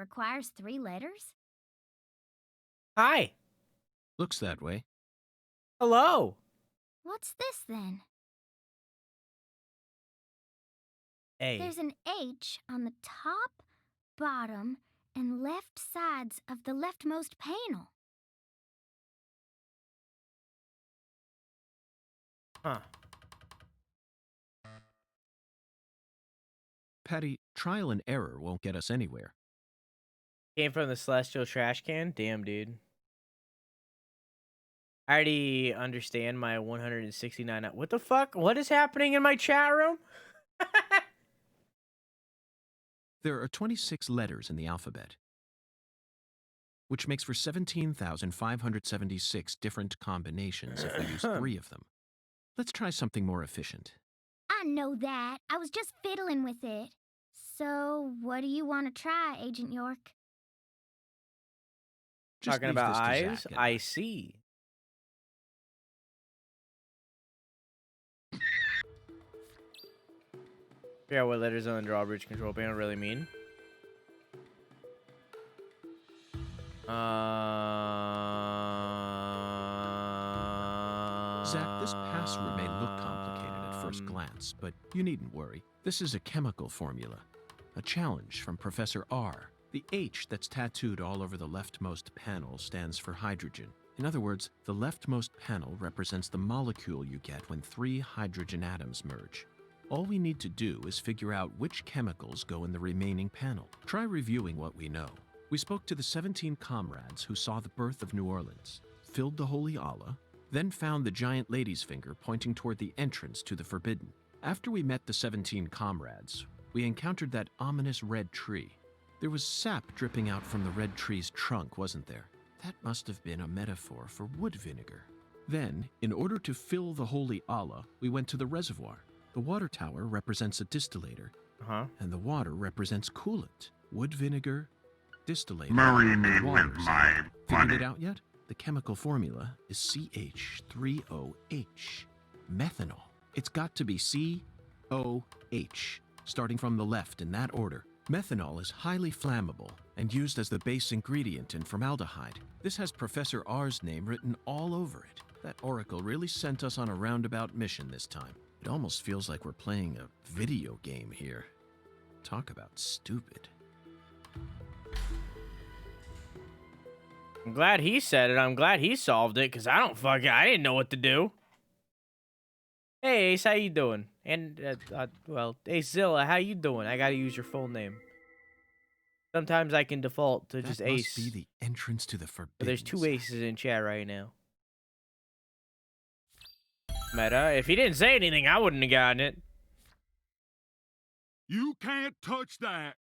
requires 3 letters? Hi. Looks that way. Hello. What's this then? A. There's an H on the top, bottom, and left sides of the leftmost panel. Huh. Patty, trial and error won't get us anywhere. Came from the celestial trash can? Damn, dude. I already understand my 169. What the fuck? What is happening in my chat room? There are 26 letters in the alphabet, which makes for 17,576 different combinations if we use 3 of them. Let's try something more efficient. I know that. I was just fiddling with it. So, what do you want to try, Agent York? Just Talking leave about this to eyes? Zach and I see. Figure out what letters on the drawbridge control panel really mean. Zach, this password may look complicated at first glance, but you needn't worry. This is a chemical formula, a challenge from Professor R. The H that's tattooed all over the leftmost panel stands for hydrogen. In other words, the leftmost panel represents the molecule you get when 3 hydrogen atoms merge. All we need to do is figure out which chemicals go in the remaining panel. Try reviewing what we know. We spoke to the 17 comrades who saw the birth of New Orleans, filled the Holy Allah, then found the giant lady's finger pointing toward the entrance to the Forbidden. After we met the 17 comrades, we encountered that ominous red tree. There was sap dripping out from the red tree's trunk, wasn't there? That must have been a metaphor for wood vinegar. Then, in order to fill the Holy Allah, we went to the reservoir. The water tower represents a distillator, and the water represents coolant. Wood vinegar, distillator, and water. Figured it out yet? The chemical formula is CH3OH, methanol. It's got to be COH, starting from the left in that order. Methanol is highly flammable and used as the base ingredient in formaldehyde. This has Professor R's name written all over it. That oracle really sent us on a roundabout mission this time. It almost feels like we're playing a video game here. Talk about stupid. I'm glad he said it. I'm glad he solved it, because I didn't know what to do. Hey, Ace, how you doing? And, well, Ace Zilla, how you doing? I gotta use your full name. Sometimes I can default to just Ace. That must be the entrance to the Forbidden. But there's 2 aces in chat right now. Meta, if he didn't say anything, I wouldn't have gotten it. You can't touch that.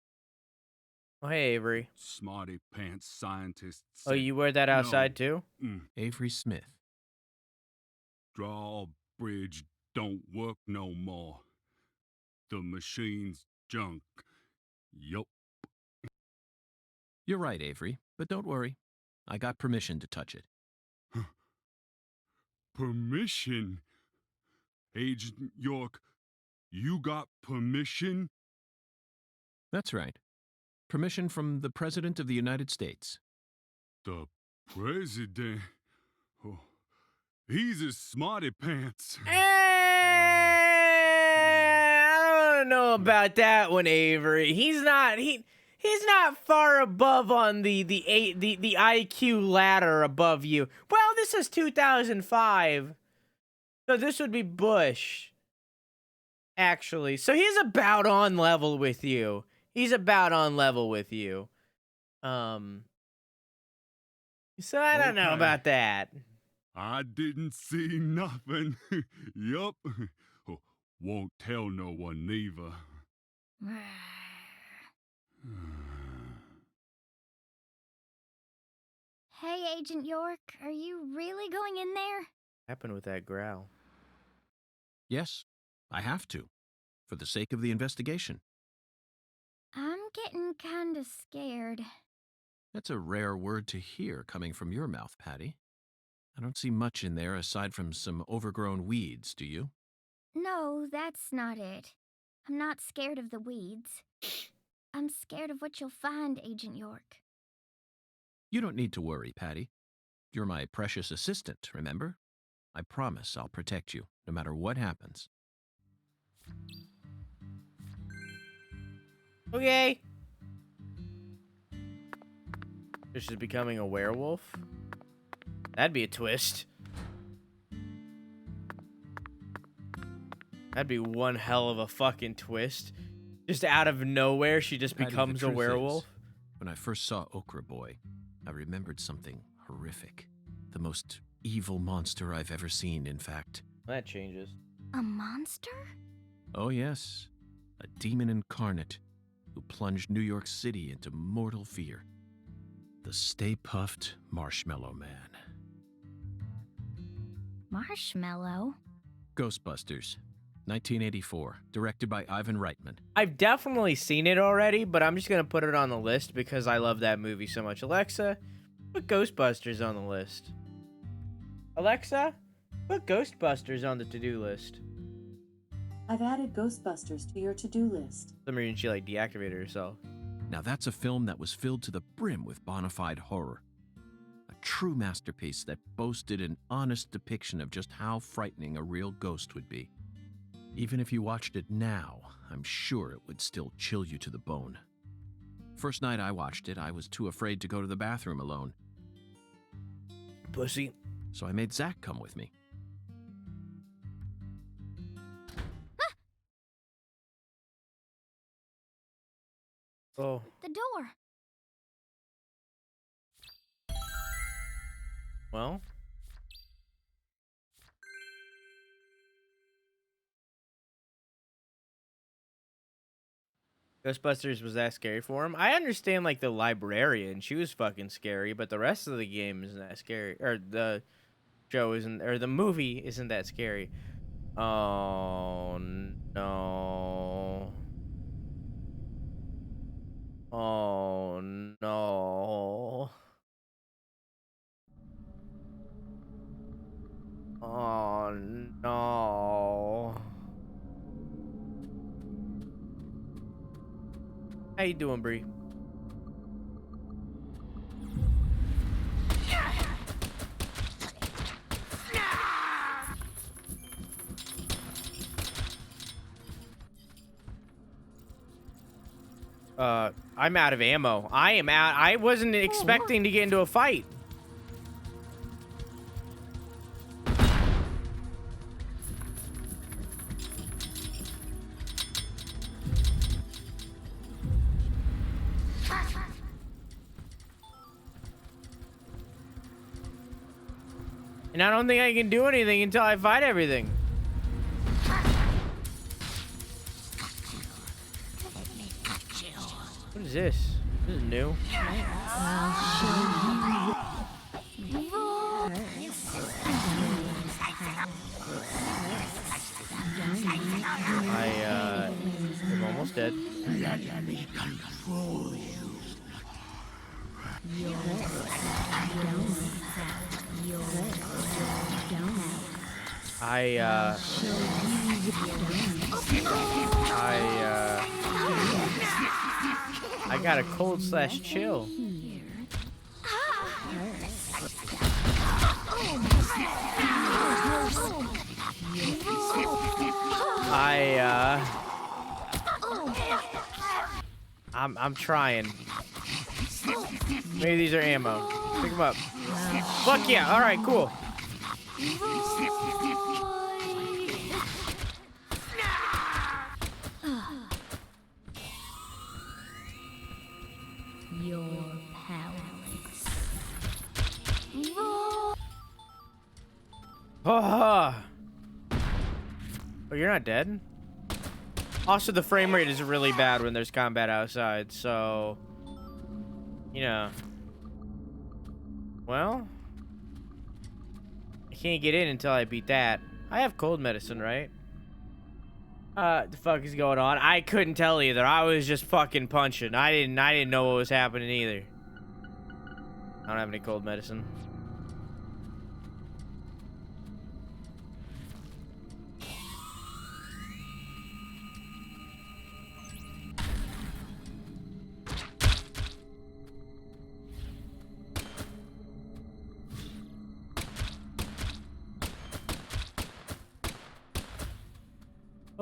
Oh, hey, Avery. Smarty pants scientists. Oh, you wear that outside too? Avery Smith. Drawbridge don't work no more. The machine's junk. Yup. You're right, Avery, but don't worry. I got permission to touch it. Permission? Agent York, you got permission? That's right. Permission from the President of the United States. The President? Oh, he's a smarty pants. I don't know about that one, Avery. He's not far above on the IQ ladder above you. Well, this is 2005. So this would be Bush. Actually. So he's about on level with you. So I don't know about that. I didn't see nothing. Yup. Won't tell no one neither. Hey, Agent York, are you really going in there? What happened with that growl? Yes, I have to, for the sake of the investigation. I'm getting kinda scared. That's a rare word to hear coming from your mouth, Patty. I don't see much in there aside from some overgrown weeds, do you? No, that's not it. I'm not scared of the weeds. I'm scared of what you'll find, Agent York. You don't need to worry, Patty. You're my precious assistant, remember? I promise I'll protect you, no matter what happens. Okay. This is becoming a werewolf? That'd be a twist. That'd be one hell of a fucking twist. Just out of nowhere, she just Patty, becomes the a truth werewolf. is, when I first saw Okra Boy, I remembered something horrific. The most evil monster I've ever seen, in fact. That changes. A monster? Oh yes, a demon incarnate who plunged New York City into mortal fear. The Stay Puffed Marshmallow Man. Marshmallow? Ghostbusters, 1984, directed by Ivan Reitman. I've definitely seen it already, but I'm just gonna put it on the list because I love that movie so much. Alexa, put Ghostbusters on the list. Alexa, put Ghostbusters on the to-do list. I've added Ghostbusters to your to-do list. For some reason, she like deactivated herself. Now that's a film that was filled to the brim with bona fide horror. A true masterpiece that boasted an honest depiction of just how frightening a real ghost would be. Even if you watched it now, I'm sure it would still chill you to the bone. First night I watched it, I was too afraid to go to the bathroom alone, Pussy. so I made Zach come with me. Oh. The door. Well. Ghostbusters was that scary for him? I understand, like, the librarian. She was fucking scary, but the rest of the game isn't that scary. Or the show isn't, or the movie isn't that scary. Oh, no. Oh, no. Oh, no. How you doing, Bree? I'm out of ammo. I wasn't expecting to get into a fight. And I don't think I can do anything until I fight everything. What is this? This is new. I'm almost dead. I got a cold/chill. I'm trying. Maybe these are ammo. Pick them up. Fuck yeah! All right, cool. You're powerless. Oh, you're not dead? Also, the frame rate is really bad when there's combat outside, so... You know. Well... I can't get in until I beat that. I have cold medicine, right? The fuck is going on? I couldn't tell either. I was just fucking punching. I didn't know what was happening either. I don't have any cold medicine.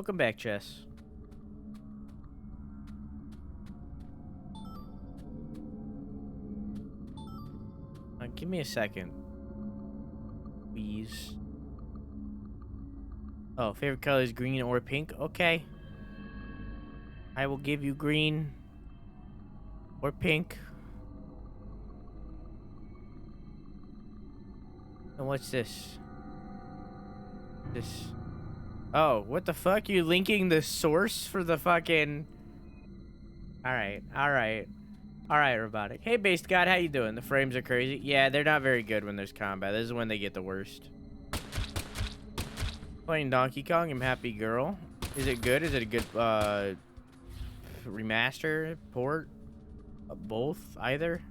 Welcome back, Chess. Give me a second, please. Oh, favorite color is green or pink? Okay. I will give you green or pink. And what's this? This. Oh, what the fuck? You linking the source for the fucking... Alright, alright. Alright, Robotic. Hey, Based God, how you doing? The frames are crazy. Yeah, they're not very good when there's combat. This is when they get the worst. Playing Donkey Kong, I'm happy girl. Is it good? Is it a good, remaster? Port? Both? Either?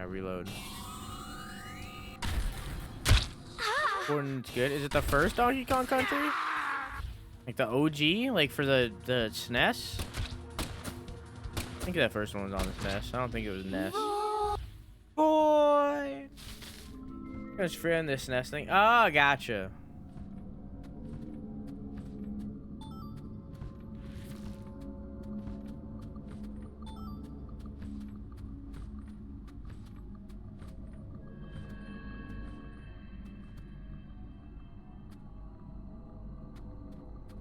Reload. Gordon's good. Is it the first Donkey Kong Country? Like the OG? Like for the SNES? I think that first one was on the SNES. I don't think it was NES. Boy! It was free on this SNES thing. Oh, gotcha.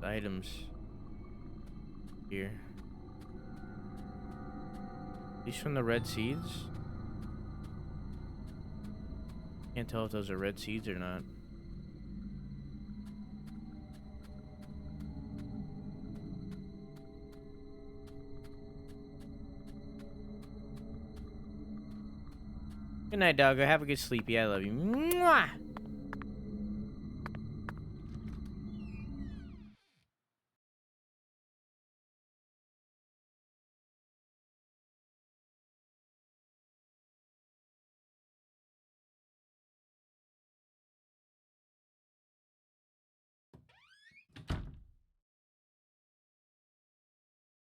Items here. These from the red seeds? Can't tell if those are red seeds or not. Good night, doggo. Have a good sleepy. I love you. Mwah!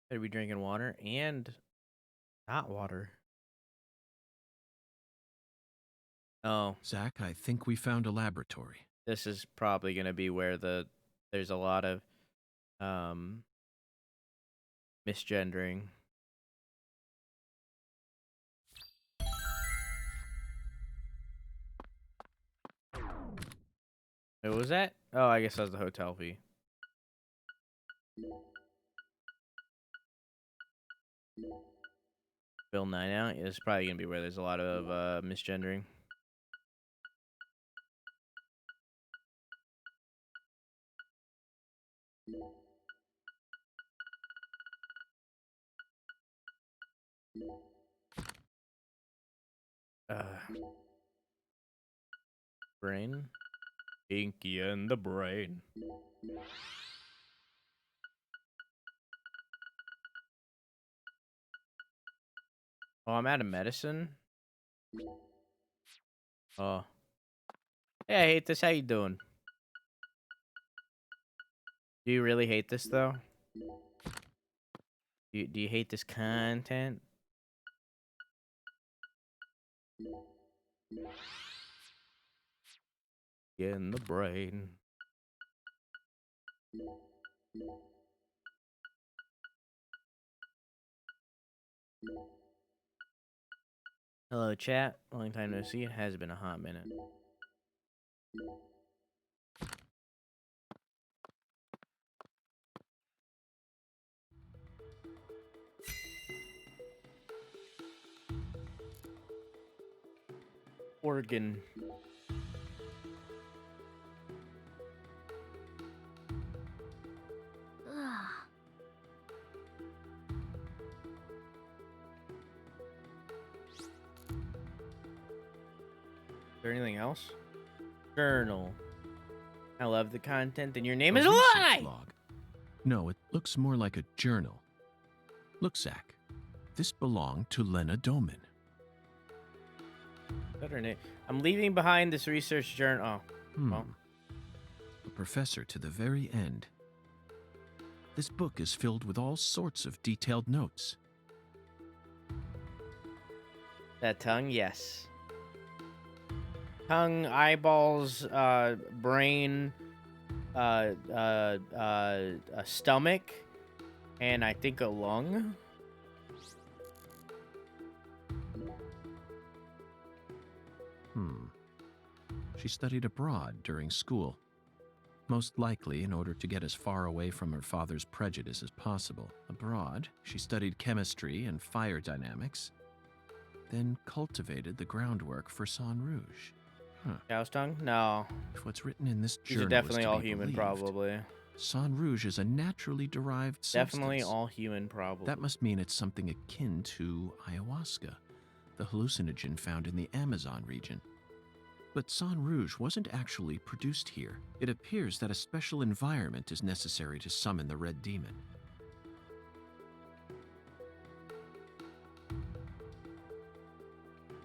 Better be drinking water and hot water. Oh, Zach, I think we found a laboratory. this is probably gonna be where there's a lot of misgendering. What was that? Oh, I guess that was the hotel fee. Bill 9 out. Yeah, it's probably gonna be where there's a lot of misgendering. Brain. Pinky and the brain. Oh, I'm out of medicine. Oh. Hey, I hate this. How you doing? Do you really hate this though? Do you hate this content? In the brain. Hello, chat. Long time no see. It has been a hot minute. Oregon. Ugh. Is there anything else? Journal. I love the content, and your name A is a research lie! log. No, it looks more like a journal. Look, Zach. This belonged to Lena Doman. What's her name? I'm leaving behind this research journal. Oh, well. The professor to the very end. This book is filled with all sorts of detailed notes. That tongue, yes. Tongue, eyeballs, brain, a stomach, and I think a lung. She studied abroad during school, most likely in order to get as far away from her father's prejudice as possible. Abroad, she studied chemistry and fire dynamics, then cultivated the groundwork for Sang Rouge. Cow's tongue? No. If what's written in this These journal are definitely is to all be human, believed, probably. Sang Rouge is a naturally derived substance. Definitely all human, probably. That must mean it's something akin to ayahuasca, the hallucinogen found in the Amazon region. But Sang Rouge wasn't actually produced here. It appears that a special environment is necessary to summon the red demon.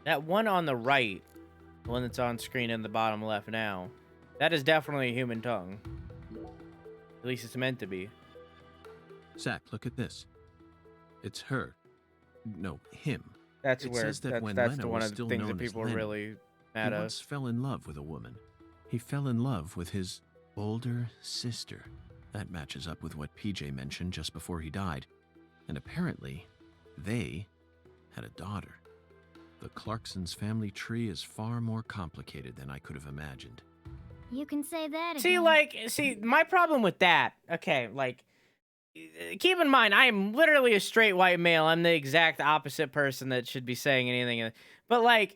That one on the right, the one that's on screen in the bottom left now, that is definitely a human tongue. At least it's meant to be. Zach, look at this. It's her. No, him. That's It where says that when that's Lena the one was of the still things that known as people are Lenny, really He mad at. once fell in love with a woman. He fell in love with his older sister. That matches up with what PJ mentioned just before he died. And apparently, they had a daughter. The Clarksons' family tree is far more complicated than I could have imagined. You can say that again. See, my problem with that, okay, keep in mind, I am literally a straight white male. I'm the exact opposite person that should be saying anything. But,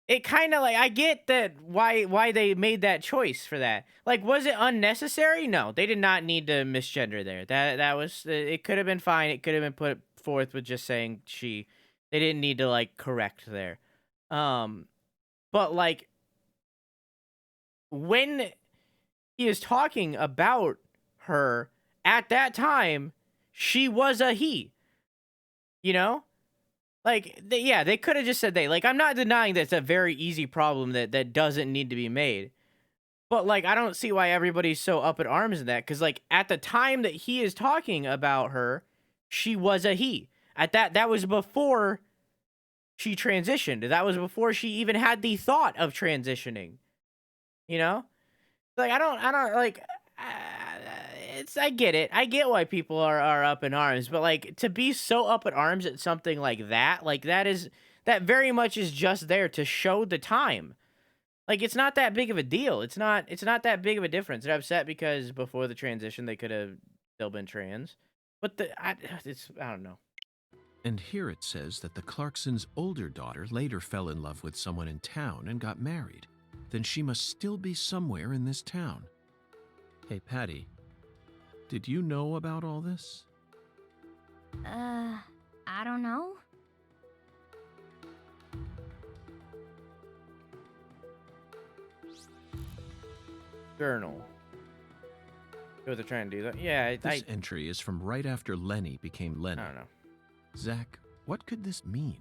it kind of, I get that why they made that choice for that. Was it unnecessary? No, they did not need to misgender there. That was, it could have been fine. It could have been put forth with just saying she. They didn't need to, correct there. But, when he is talking about her at that time, she was a he. You know? They could have just said they. I'm not denying that it's a very easy problem that doesn't need to be made. But, I don't see why everybody's so up in arms in that. Because, at the time that he is talking about her, she was a he. That was before she transitioned. That was before she even had the thought of transitioning. You know? I don't, I get it. I get why people are up in arms, but to be so up in arms at something like that that very much is just there to show the time. It's not that big of a deal. It's not that big of a difference. They're upset because before the transition they could have still been trans. But I don't know. And here it says that the Clarksons' older daughter later fell in love with someone in town and got married. Then she must still be somewhere in this town. Hey, Patty, did you know about all this? I don't know. Journal. What they're trying to do. Yeah, This entry is from right after Lenny became Lenny. I don't know. Zach, what could this mean?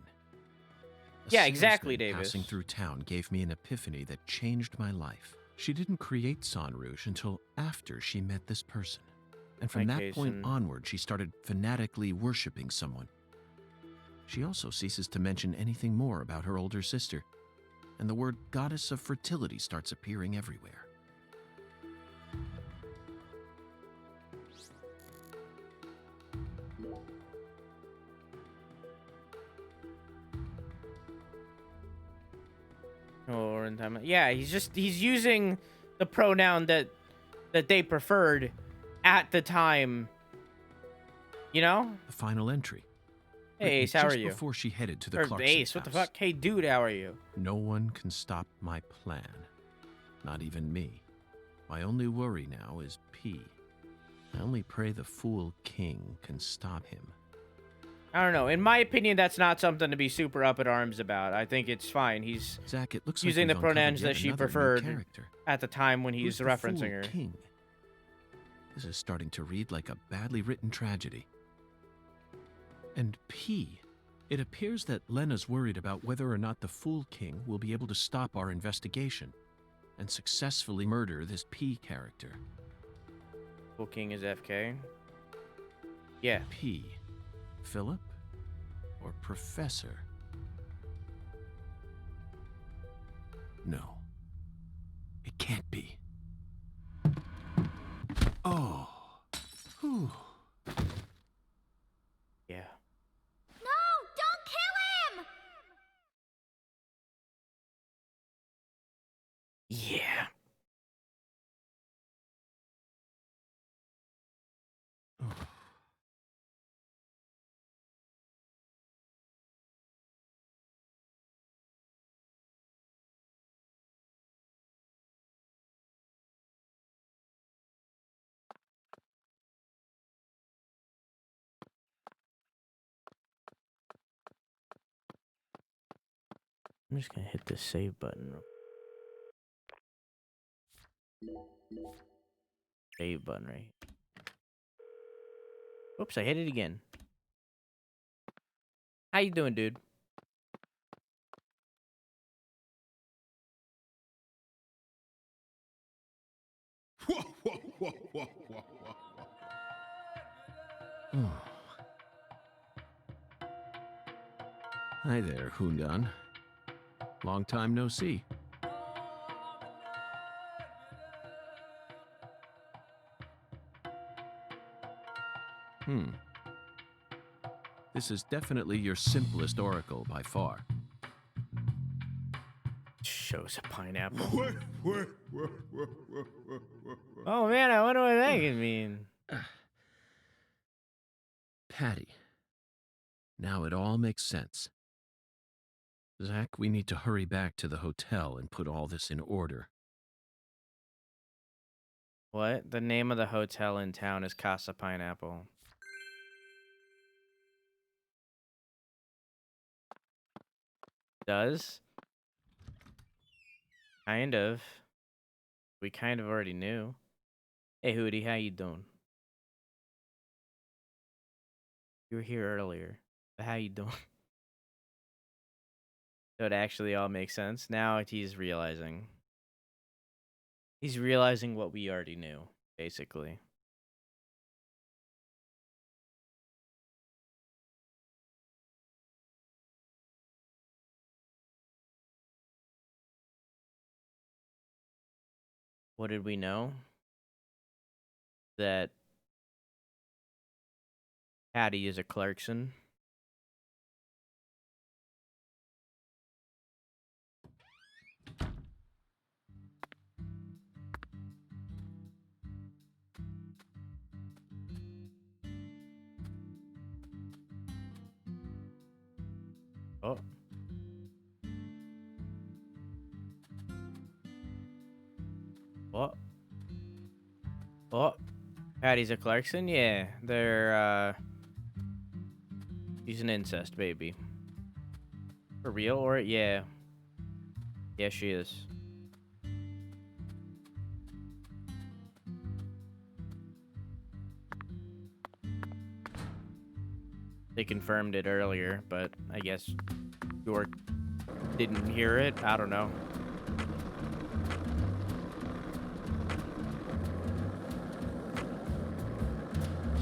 A Yeah, exactly, salesman Davis. Passing through town gave me an epiphany that changed my life. She didn't create Sang Rouge until after she met this person. And from that point onward, she started fanatically worshipping someone. She also ceases to mention anything more about her older sister, and the word goddess of fertility starts appearing everywhere. Or in time. Yeah, he's using the pronoun that they preferred at the time. You know? The final entry. Hey, Ace, how are you? Just before she headed to the Or Clarksons' Ace, what the house. fuck? Hey, dude, how are you? No one can stop my plan. Not even me. My only worry now is P. I only pray the fool king can stop him. I don't know. In my opinion, that's not something to be super up in arms about. I think it's fine. He's Zach, it looks using like the we've uncovered pronouns yet that she another new preferred character. at the time when he's Who's the referencing fool her. king? This is starting to read like a badly written tragedy. And P. It appears that Lena's worried about whether or not the Fool King will be able to stop our investigation and successfully murder this P character. Fool King is FK. Yeah. P. Philip? Or Professor? No. It can't be. Oh. Whew. Yeah. No, don't kill him! Yeah. I'm just gonna hit this save button. Save button right. Oops, I hit it again. How you doing, dude? Oh. Hi there, Hungan. Long time no see. This is definitely your simplest oracle by far. Shows a pineapple. Oh man, I wonder what that could mean. Patty. Now it all makes sense. Zach, we need to hurry back to the hotel and put all this in order. What? The name of the hotel in town is Casa Pineapple. Does? Kind of. We kind of already knew. Hey, Hootie, how you doing? You were here earlier. But how you doing? So it actually all makes sense. Now he's realizing. He's realizing what we already knew, basically. What did we know? That Patty is a Clarkson. Oh. What? Oh. Patty's a Clarkson? Yeah. They're, she's an incest baby. For real? Or, yeah. Yeah, she is. They confirmed it earlier, but I guess York didn't hear it. I don't know.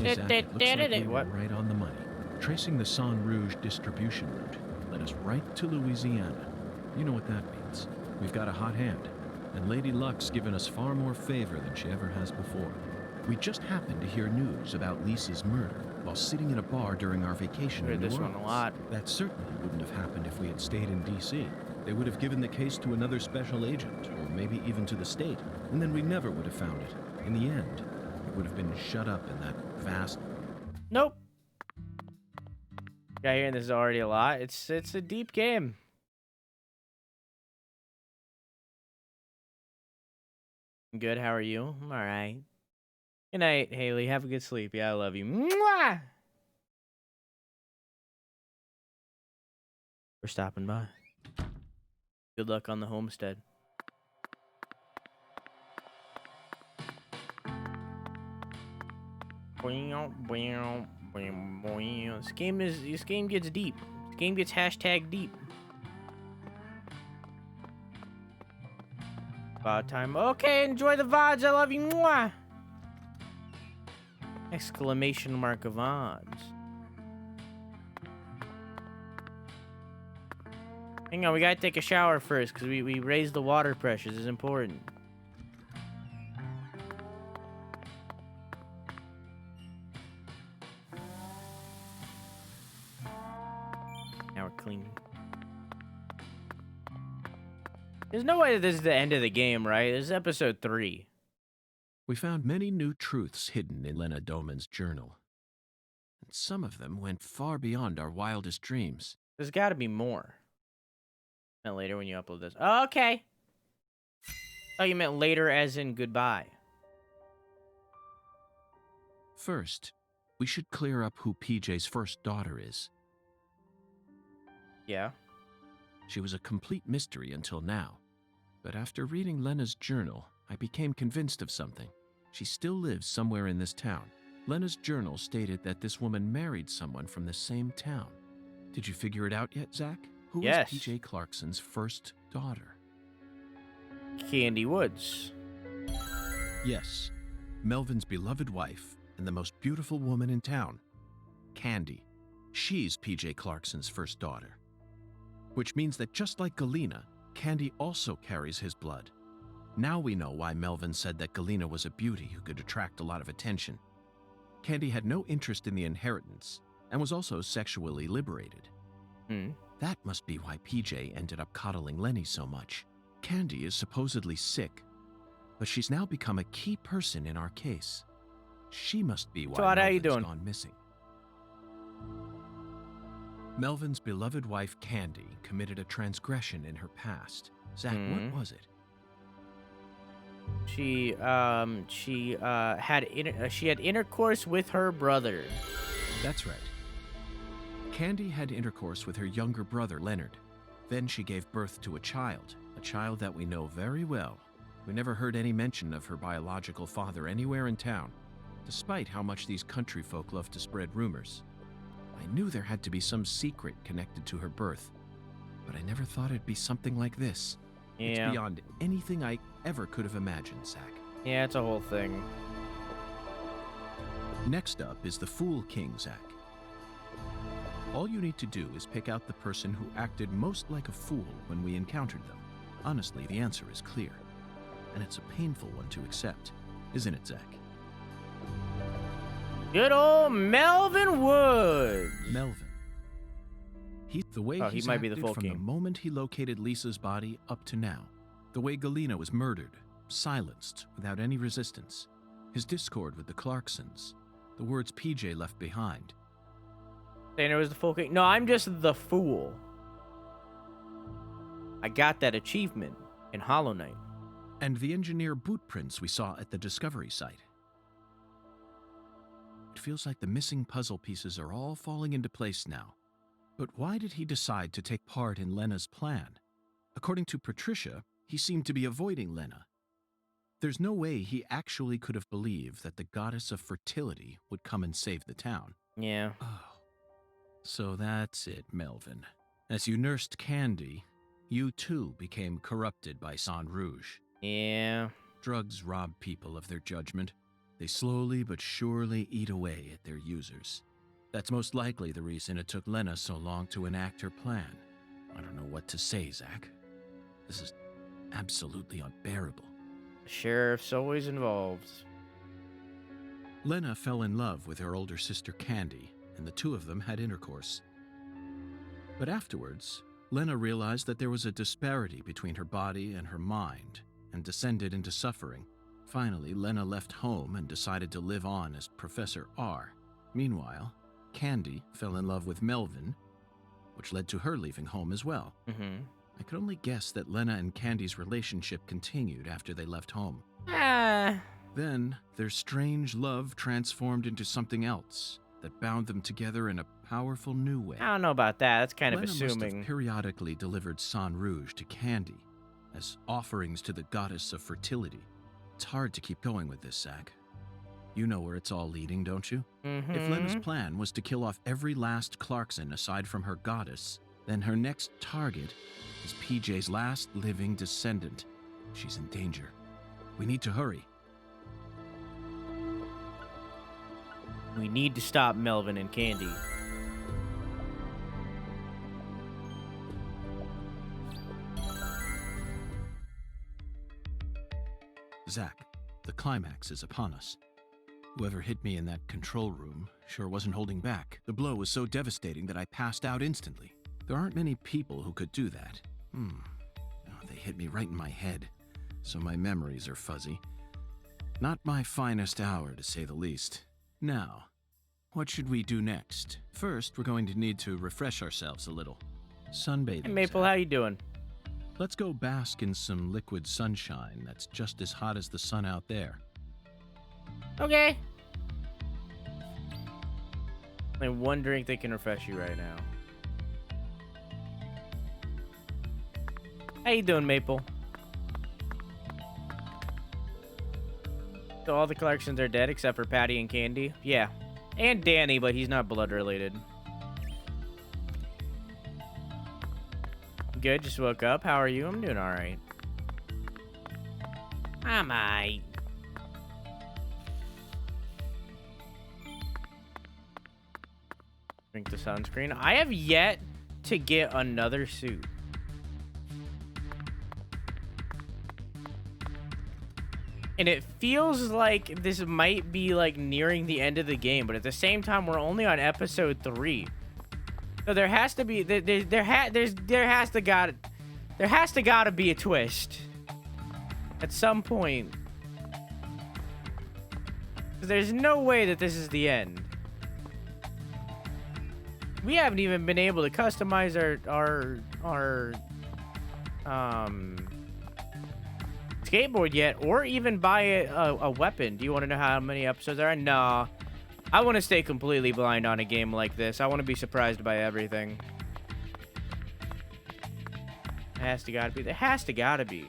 Hey, Zach, it looks like we were What? right on the money. Tracing the Sang Rouge distribution route led us right to Louisiana. You know what that means. We've got a hot hand, and Lady Luck's given us far more favor than she ever has before. We just happened to hear news about Lisa's murder while sitting in a bar during our vacation Heard in New this one Orleans. a lot. That certainly wouldn't have happened if we had stayed in D.C. They would have given the case to another special agent, or maybe even to the state, and then we never would have found it. In the end, it would have been shut up in that vast... Nope. Got hearing this already a lot. It's a deep game. Good. How are you? I'm all right. Good night, Haley. Have a good sleep. Yeah, I love you. Mwah! For stopping by. Good luck on the homestead. This game gets deep. This game gets hashtag deep. About time. Okay, enjoy the VODs. I love you. Mwah! Exclamation mark of odds. Hang on, we gotta take a shower first because we raised the water pressure. This is important. Now we're cleaning. There's no way that this is the end of the game, right? This is episode 3. We found many new truths hidden in Lena Doman's journal. And some of them went far beyond our wildest dreams. There's gotta be more. And later when you upload this. Oh, okay. Oh, you meant later as in goodbye. First, we should clear up who PJ's first daughter is. Yeah. She was a complete mystery until now. But after reading Lena's journal, I became convinced of something. She still lives somewhere in this town. Lena's journal stated that this woman married someone from the same town. Did you figure it out yet, Zach? Who Yes. was PJ Clarkson's first daughter? Candy Woods. Yes, Melvin's beloved wife and the most beautiful woman in town, Candy. She's PJ Clarkson's first daughter. Which means that just like Galena, Candy also carries his blood. Now we know why Melvin said that Galena was a beauty who could attract a lot of attention. Candy had no interest in the inheritance and was also sexually liberated. That must be why PJ ended up coddling Lenny so much. Candy is supposedly sick, but she's now become a key person in our case. She must be why Todd, how you Melvin's doing? gone missing. Melvin's beloved wife Candy committed a transgression in her past. Zach, what was it? She had intercourse with her brother. That's right. Candy had intercourse with her younger brother, Leonard. Then she gave birth to a child that we know very well. We never heard any mention of her biological father anywhere in town, despite how much these country folk love to spread rumors. I knew there had to be some secret connected to her birth, but I never thought it'd be something like this. Yeah. It's beyond anything I ever could have imagined, Zach. Yeah, it's a whole thing. Next up is the Fool King, Zach. All you need to do is pick out the person who acted most like a fool when we encountered them. Honestly, the answer is clear. And it's a painful one to accept, isn't it, Zach? Good old Melvin Woods. Melvin. The way Oh, he he's might be the acted Fool from King. the moment he located Lisa's body up to now. The way Galena was murdered, silenced, without any resistance. His discord with the Clarksons. The words PJ left behind. Saying it was the Fool King. No, I'm just the fool. I got that achievement in Hollow Knight. And the engineer boot prints we saw at the Discovery site. It feels like the missing puzzle pieces are all falling into place now. But why did he decide to take part in Lena's plan? According to Patricia, he seemed to be avoiding Lena. There's no way he actually could have believed that the goddess of fertility would come and save the town. Yeah. Oh. So that's it, Melvin. As you nursed Candy, you too became corrupted by Sang Rouge. Yeah. Drugs rob people of their judgment. They slowly but surely eat away at their users. That's most likely the reason it took Lena so long to enact her plan. I don't know what to say, Zach. This is absolutely unbearable. The sheriff's always involved. Lena fell in love with her older sister Candy, and the two of them had intercourse. But afterwards, Lena realized that there was a disparity between her body and her mind, and descended into suffering. Finally, Lena left home and decided to live on as Professor R. Meanwhile, Candy fell in love with Melvin, which led to her leaving home as well. I could only guess that Lena and Candy's relationship continued after they left home. Then, their strange love transformed into something else that bound them together in a powerful new way. I don't know about that. That's kind of Lena must assuming. have periodically delivered Sang Rouge to Candy as offerings to the goddess of fertility. It's hard to keep going with this, Zach. You know where it's all leading, don't you? Mm-hmm. If Lena's plan was to kill off every last Clarkson aside from her goddess, then her next target is PJ's last living descendant. She's in danger. We need to hurry. We need to stop Melvin and Candy. Zack, the climax is upon us. Whoever hit me in that control room sure wasn't holding back. The blow was so devastating that I passed out instantly. There aren't many people who could do that. Oh, they hit me right in my head, so my memories are fuzzy. Not my finest hour, to say the least. Now, what should we do next? First, we're going to need to refresh ourselves a little. Sunbathing. Hey, Maple, Zack. how you doing? Let's go bask in some liquid sunshine that's just as hot as the sun out there. Okay. Only one drink they can refresh you right now. How you doing, Maple? So all the Clarksons are dead except for Patty and Candy? Yeah. And Danny, but he's not blood related. Good, just woke up. How are you? I'm doing alright. I'm alright. Drink the sunscreen. I have yet to get another suit. And it feels like this might be like nearing the end of the game, but at the same time, we're only on episode 3. So there has to be there has to gotta be a twist at some point. 'Cause there's no way that this is the end. We haven't even been able to customize our skateboard yet, or even buy a weapon. Do you want to know how many episodes there are? Nah. I want to stay completely blind on a game like this. I want to be surprised by everything. It has to gotta be. There has to gotta be.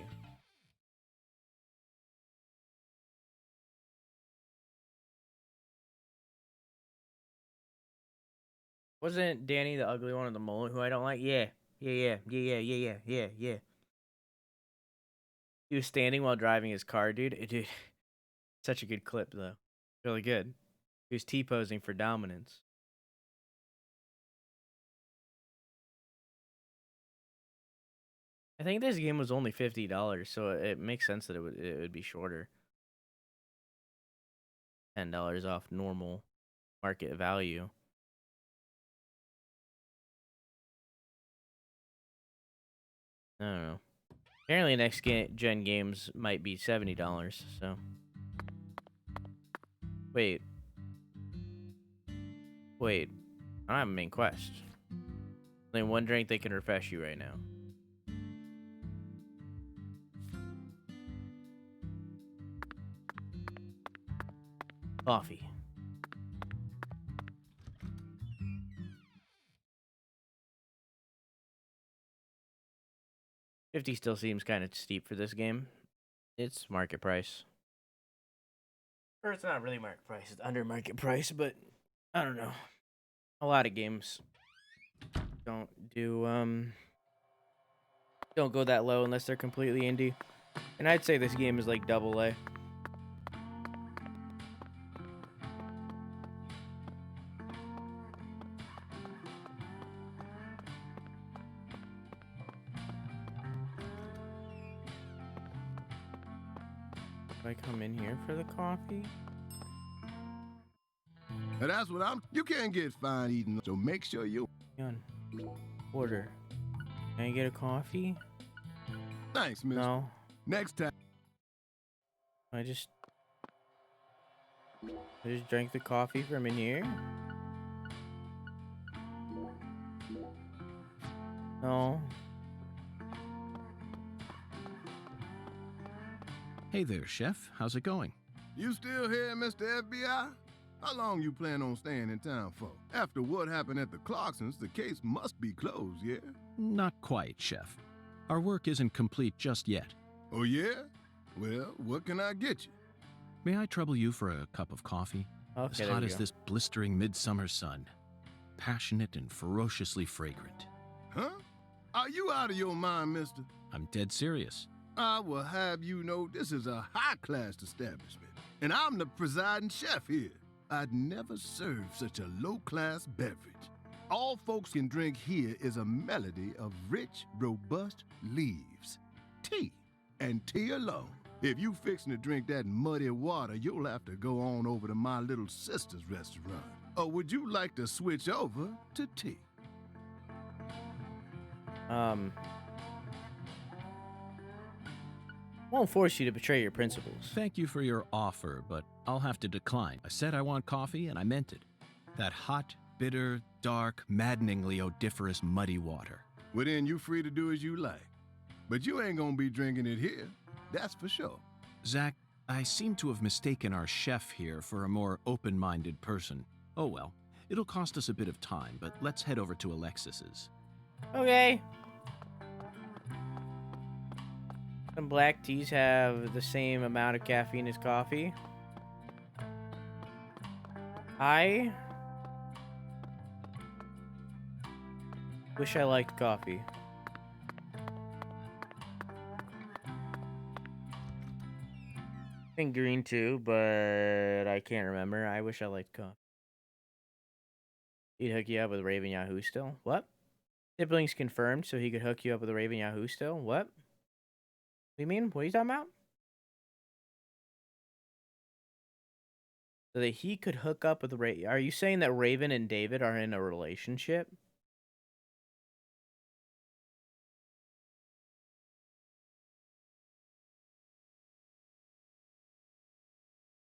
Wasn't Danny the ugly one with the mullet who I don't like? Yeah. Yeah. He was standing while driving his car, dude. Dude, such a good clip, though. Really good. He was T-posing for dominance. I think this game was only $50, so it makes sense that it would be shorter. $10 off normal market value. I don't know. Apparently, next gen games might be $70. So, wait. I don't have a main quest. Only one drink they can refresh you right now. Coffee. $50 still seems kind of steep for this game. It's market price. Or it's not really market price, it's under market price, but I don't know. A lot of games don't go that low unless they're completely indie. And I'd say this game is like double A. Do I come in here for the coffee? And that's what you can't get fine eating, so make sure you. Hang on. Order. Can I get a coffee? Thanks, miss. No. Next time. I just drank the coffee from in here. No. Hey there, Chef. How's it going? You still here, Mr. FBI? How long you plan on staying in town for? After what happened at the Clarksons, the case must be closed, yeah? Not quite, Chef. Our work isn't complete just yet. Oh, yeah? Well, what can I get you? May I trouble you for a cup of coffee? Okay, As there hot we as go. this blistering midsummer sun. Passionate and ferociously fragrant. Huh? Are you out of your mind, mister? I'm dead serious. I will have you know this is a high-class establishment, and I'm the presiding chef here. I'd never served such a low-class beverage. All folks can drink here is a melody of rich, robust leaves. Tea, and tea alone. If you fixing to drink that muddy water, you'll have to go on over to my little sister's restaurant. Or would you like to switch over to tea? Won't force you to betray your principles. Thank you for your offer, but I'll have to decline. I said I want coffee, and I meant it. That hot, bitter, dark, maddeningly odoriferous muddy water. Well, then you free to do as you like. But you ain't gonna be drinking it here. That's for sure. Zach, I seem to have mistaken our chef here for a more open-minded person. Oh well, it'll cost us a bit of time, but let's head over to Alexis's. Okay. Some black teas have the same amount of caffeine as coffee. I wish I liked coffee. I think green too, but I can't remember. I wish I liked coffee. He'd hook you up with Raven Yahoo still. What? Siblings confirmed, so he could hook you up with a Raven Yahoo still. What? What do you mean? What are you talking about? So that he could hook up with Raven. Are you saying that Raven and David are in a relationship?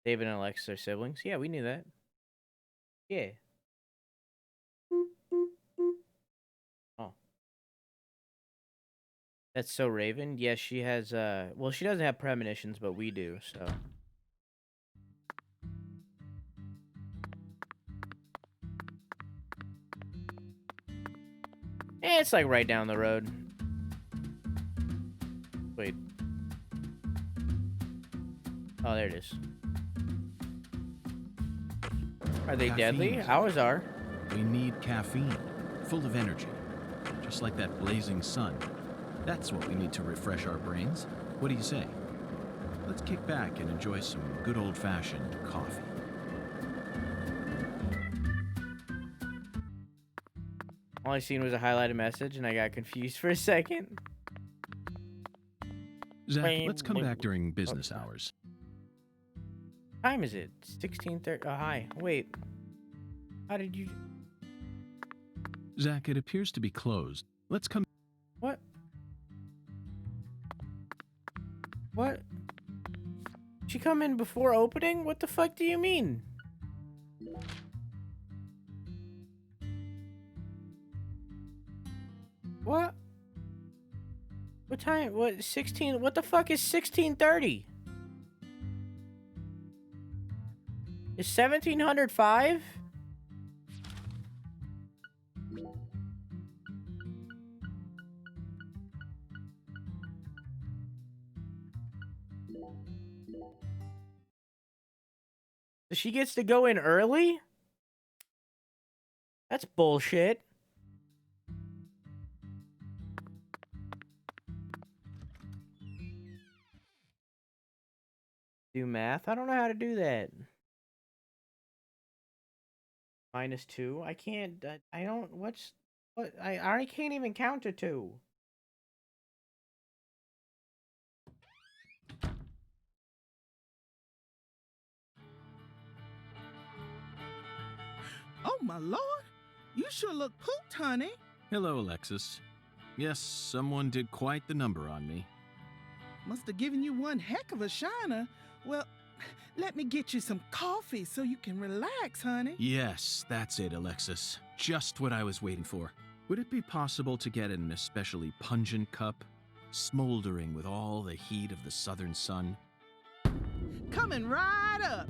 David and Alexis are siblings? Yeah, we knew that. Yeah. Oh. That's so Raven? Yes, she has, well, she doesn't have premonitions, but we do, so. Eh, it's like right down the road. Wait. Oh, there it is. Are they deadly? Caffeine. Ours are. We need caffeine, full of energy, just like that blazing sun. That's what we need to refresh our brains. What do you say? Let's kick back and enjoy some good old-fashioned coffee. All I seen was a highlighted message, and I got confused for a second. Zach, let's come back during business hours. What time is it? 16:30. Oh, hi. Wait. How did you... Zach, it appears to be closed. Let's come... What? What? She come in before opening? What the fuck do you mean? What? What time? What? 16? What the fuck is 16:30? Is 1705? So she gets to go in early? That's bullshit. Do math? I don't know how to do that. -2? I can't, I don't, what, I already can't even count to 2. Oh, my lord. You sure look pooped, honey. Hello, Alexis. Yes, someone did quite the number on me. Must have given you one heck of a shiner. Well, let me get you some coffee so you can relax, honey. Yes, that's it, Alexis. Just what I was waiting for. Would it be possible to get an especially pungent cup, smoldering with all the heat of the southern sun? Coming right up.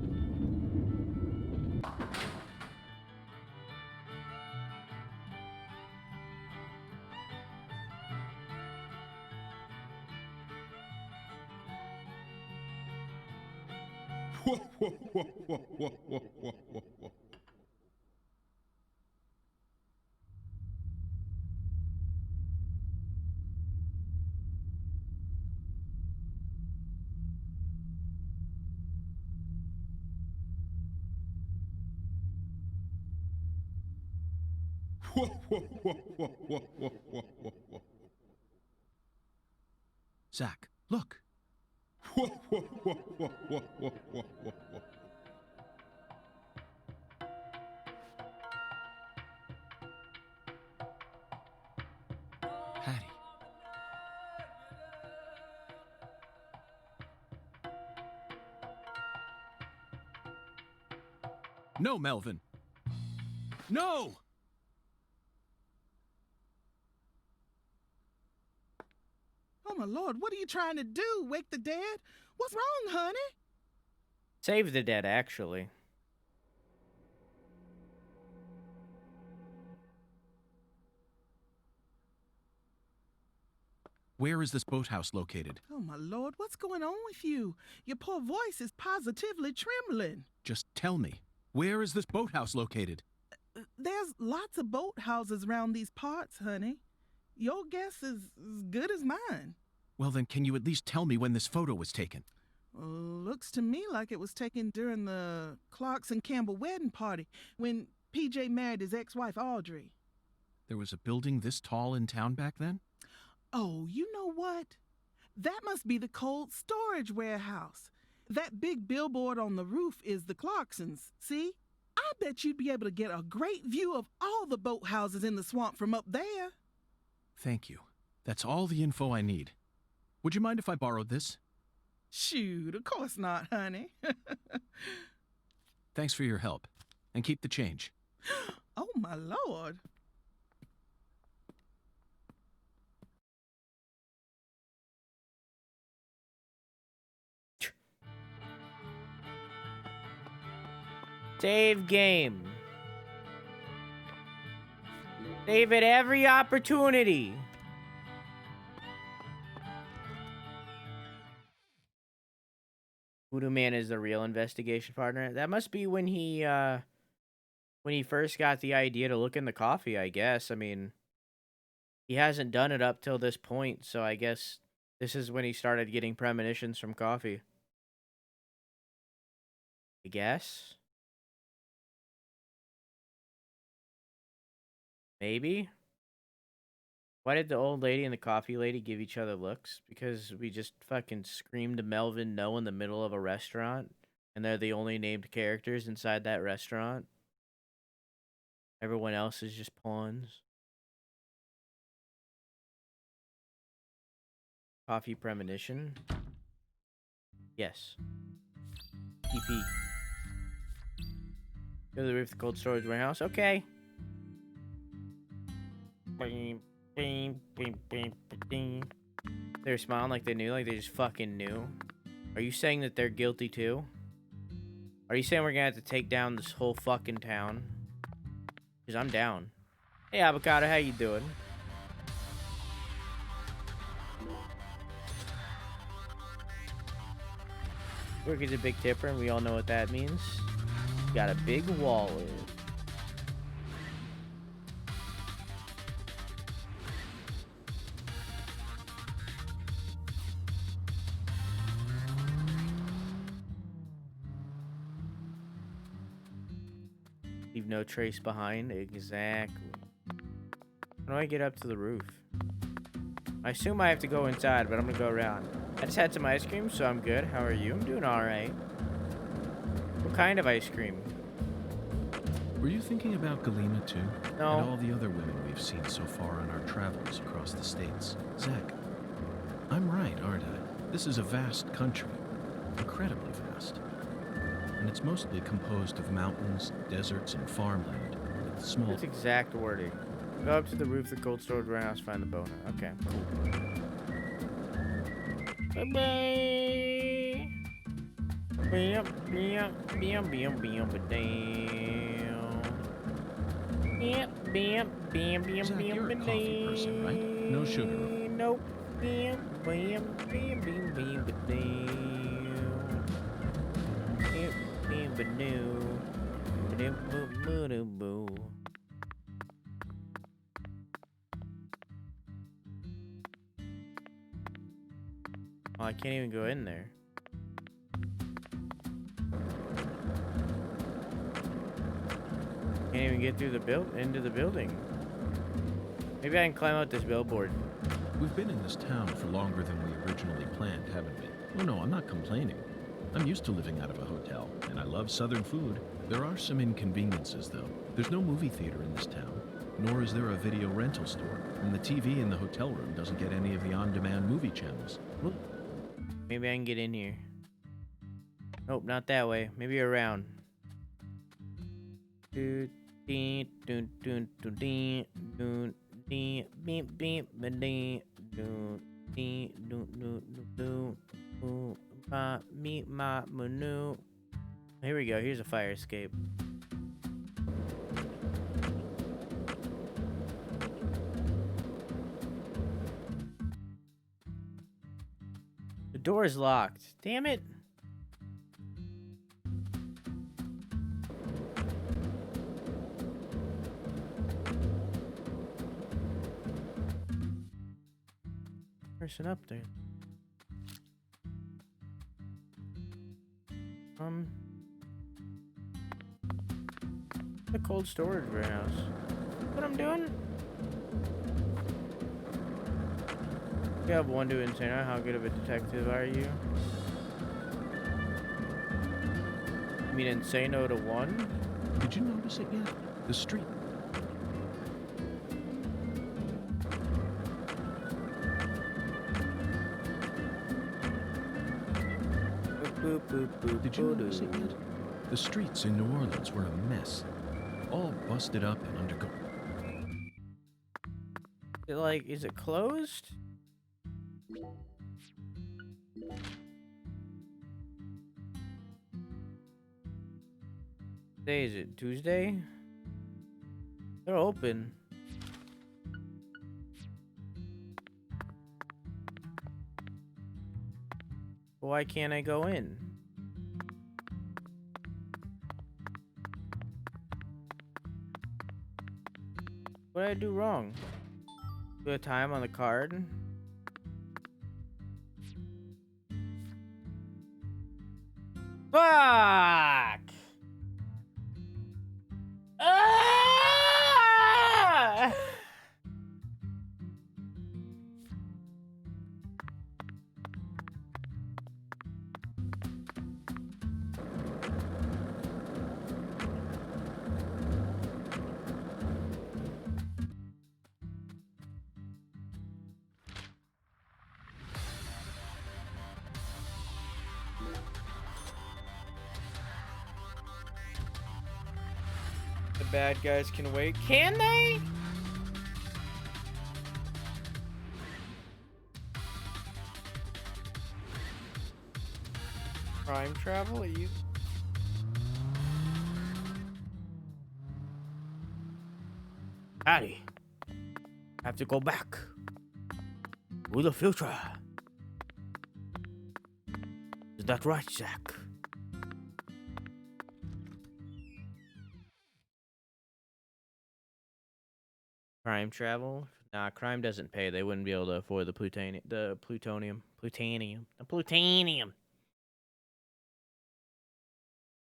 Zach, look. Hattie. No, Melvin. No! Oh, my Lord, what are you trying to do? Wake the dead? What's wrong, honey? Save the dead, actually. Where is this boathouse located? Oh, my Lord, what's going on with you? Your poor voice is positively trembling. Just tell me. Where is this boathouse located? There's lots of boathouses around these parts, honey. Your guess is as good as mine. Well, then, can you at least tell me when this photo was taken? Looks to me like it was taken during the Clarkson Campbell wedding party when PJ married his ex-wife Audrey. There was a building this tall in town back then? Oh, you know what? That must be the cold storage warehouse. That big billboard on the roof is the Clarksons, see? I bet you'd be able to get a great view of all the boathouses in the swamp from up there. Thank you. That's all the info I need. Would you mind if I borrowed this? Shoot, of course not, honey. Thanks for your help. And keep the change. Oh, my Lord. Save game. Save at every opportunity. Voodoo Man is the real investigation partner. That must be when he first got the idea to look in the coffee, I guess. I mean, he hasn't done it up till this point, so I guess this is when he started getting premonitions from coffee. I guess. Maybe? Why did the old lady and the coffee lady give each other looks? Because we just fucking screamed Melvin no in the middle of a restaurant, and they're the only named characters inside that restaurant. Everyone else is just pawns. Coffee premonition? Yes. TP. Go to the roof of the cold storage warehouse? Okay. They're smiling like they knew, like they just fucking knew. Are you saying that they're guilty too? Are you saying we're gonna have to take down this whole fucking town? Because I'm down. Hey, Avocado, how you doing? Work is a big tipper, and we all know what that means. Got a big wallet. Leave no trace behind. Exactly. How do I get up to the roof? I assume I have to go inside, but I'm gonna go around. I just had some ice cream, so I'm good. How are you? I'm doing alright. What kind of ice cream? Were you thinking about Galima too? No. And all the other women we've seen so far on our travels across the states? Zach, I'm right, aren't I? This is a vast country. Incredibly vast. And it's mostly composed of mountains, deserts, and farmland, with small... That's exact wording. Go up to the roof of the cold storage warehouse, find the boner. Okay, cool. Bye-bye! Bam, bam, bam, bam, bam, ba-dam. Bam, bam, bam, bam, Zach, bam, you're a coffee person, right? No sugar. Nope. Bam, bam, bam, bam, bam, ba-dam. ba-doo. Ba-doo-boo-boo-doo-boo. Oh, I can't even go in there. Can't even get through the into the building. Maybe I can climb out this billboard. We've been in this town for longer than we originally planned, haven't we? Oh no, I'm not complaining. I'm used to living out of a hotel, and I love southern food. There are some inconveniences, though. There's no movie theater in this town, nor is there a video rental store, and the TV in the hotel room doesn't get any of the on-demand movie channels. Well, maybe I can get in here. Nope, not that way. Maybe around. Do, dee, doo, doo, doo, dee, doo, dee, beep, beep, ba, dee, doo, dee, doo, doo, doo, doo, ooh, ma, me, ma, moo. Here we go. Here's a fire escape. The door is locked. Damn it. Person up there. The cold storage warehouse. What I'm doing? You have one to insane. How good of a detective are you? You mean insano to one? Did you notice it yet? The street. Boop, boop, boop, Did you notice it yet? The streets in New Orleans were a mess. All busted up and underground. Is it closed? Today is it Tuesday? They're open. Why can't I go in? What did I do wrong? Put a time on the card? Fuck! Ah! The bad guys can wait. Can they? Crime travel? Are you? Howdy. I have to go back to the future. Is that right, Jack? Crime travel? Nah, crime doesn't pay. They wouldn't be able to afford the plutonium.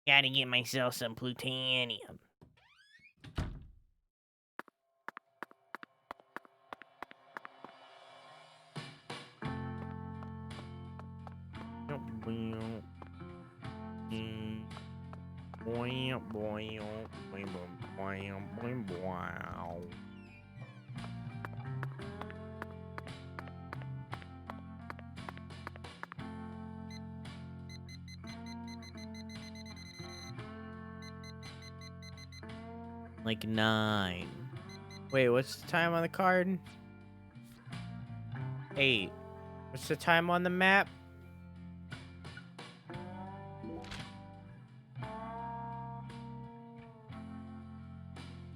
Gotta get myself some plutonium. Like 9. Wait, what's the time on the card? 8. What's the time on the map?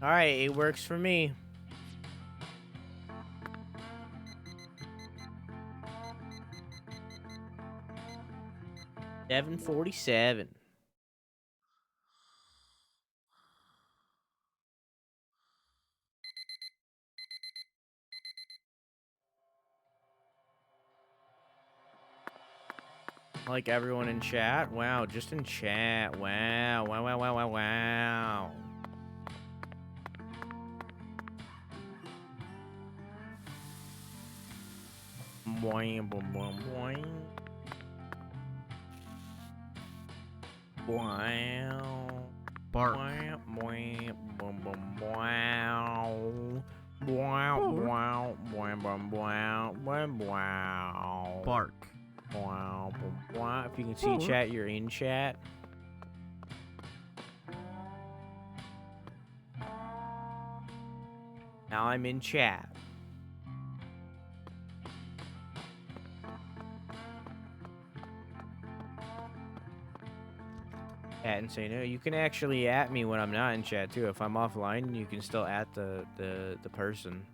Alright, it works for me. $7.47. Like everyone in chat? Wow, just in chat. Wow, wow, wow, wow, wow, wow. Boing, boing, boing, boing. Wow. Bark. Wow, boing, boing, boing, wow. Wow, wow, wow, wow, wow, wow. Bark. Wow, wow. If you can see chat, you're in chat. Now I'm in chat. And say no. You can actually at me when I'm not in chat too. If I'm offline, you can still at the person.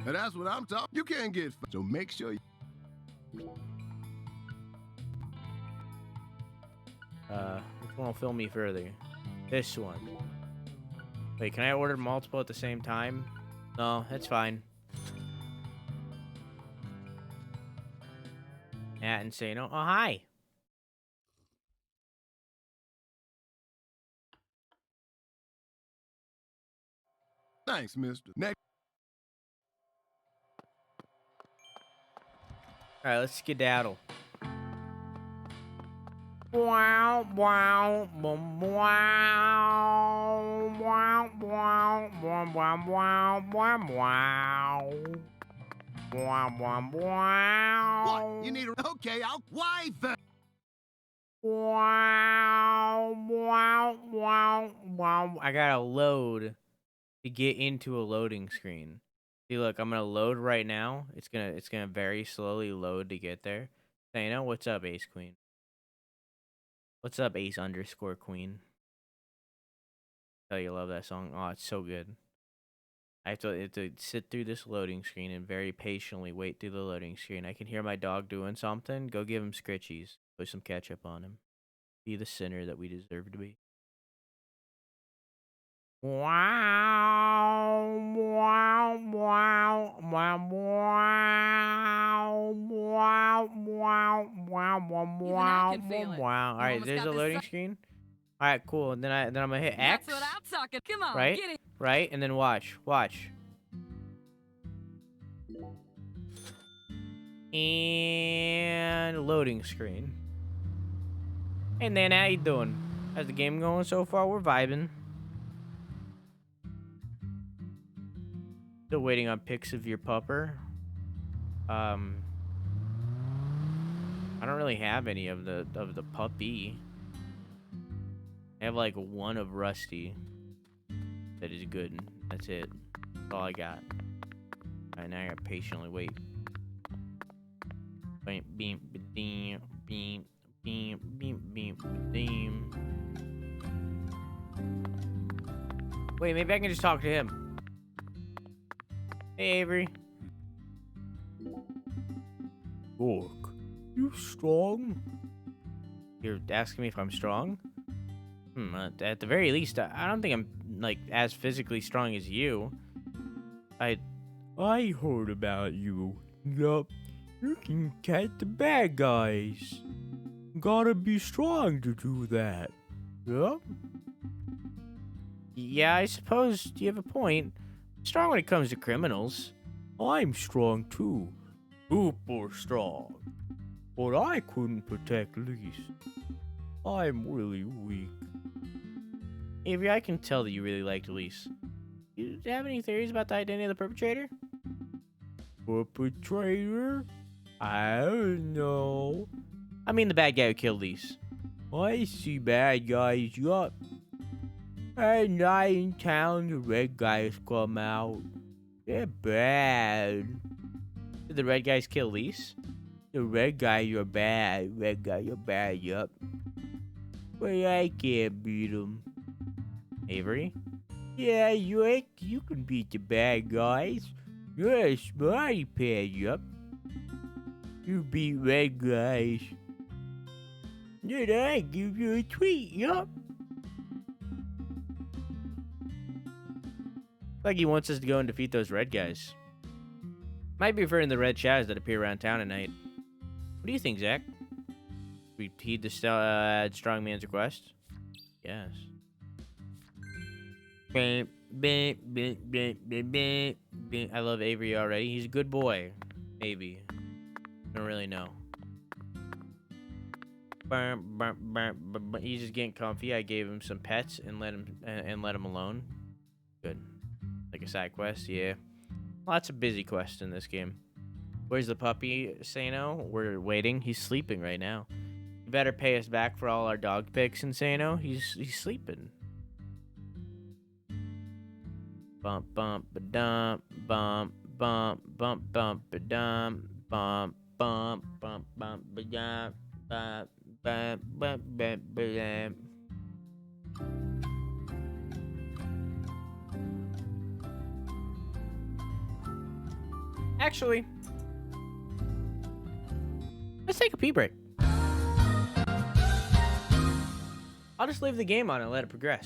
And that's what I'm talking. You can't get so make sure. Which one will fill me further? This one. Wait, can I order multiple at the same time? No, that's fine. At and say no. Oh, hi. Thanks, mister. Next. All right, let's skedaddle. Wow, wow, wow, wow, wow, wow, wow, wow, wow, wow, wow. Wow, wow, wow. What? You need a. Okay, why the. Wow, wow, wow, wow. I gotta load to get into a loading screen. See, look, I'm gonna load right now. It's gonna very slowly load to get there. So, you know, what's up, Ace Queen? What's up, Ace_Queen? Oh, you love that song. Oh, it's so good. I have to sit through this loading screen and very patiently wait through the loading screen. I can hear my dog doing something. Go give him scritchies. Put some ketchup on him. Be the sinner that we deserve to be. Wow, wow, wow, wow, wow, wow, wow, wow, wow, can feel it. wow. All right, almost there's got a this loading screen. All right, cool. And then I'm gonna hit X. That's what I'm talking. Come on, Right, get it. right, and then watch. And loading screen. Hey, man, how you doing? How's the game going so far? We're vibing. Still waiting on pics of your pupper. I don't really have any of the puppy. I have like one of Rusty. That is good. That's it. That's all I got. Alright, now I gotta patiently wait. Beam, beam, beam, beam, beam, beam, beam, beam. Wait, maybe I can just talk to him. Hey, Avery. Look, you strong? You're asking me if I'm strong? At the very least, I don't think I'm like as physically strong as you. I heard about you. Yup, you can catch the bad guys. Gotta be strong to do that. Yup. Yeah, I suppose you have a point. Strong when it comes to criminals. I'm strong too. Super strong. But I couldn't protect Lise. I'm really weak. Avery, I can tell that you really liked Elise. Do you have any theories about the identity of the perpetrator? Perpetrator? I don't know. I mean the bad guy who killed Elise. I see bad guys, yup. At night in town, the red guys come out. They're bad. Did the red guys kill Elise? The red guy, you're bad. Red guy, you're bad, yup. But I can't beat him. Avery? Yeah, you can beat the bad guys. You're a smarty pants, yup. You beat red guys. Then I give you a treat, yup. Like he wants us to go and defeat those red guys. Might be referring to the red shadows that appear around town at night. What do you think, Zach? We heed the strong man's request? Yes. I love Avery already. He's a good boy. Maybe. I don't really know. He's just getting comfy. I gave him some pets and let him alone. Good. Like a side quest, yeah. Lots of busy quests in this game. Where's the puppy, Sano? We're waiting. He's sleeping right now. You better pay us back for all our dog pics, Insano. He's sleeping. Bump bump ba dump bump bump bump bump ba dump bump bump bump bump ba dump bump bump bump bump ba dump. Actually, let's take a pee break. I'll just leave the game on and let it progress.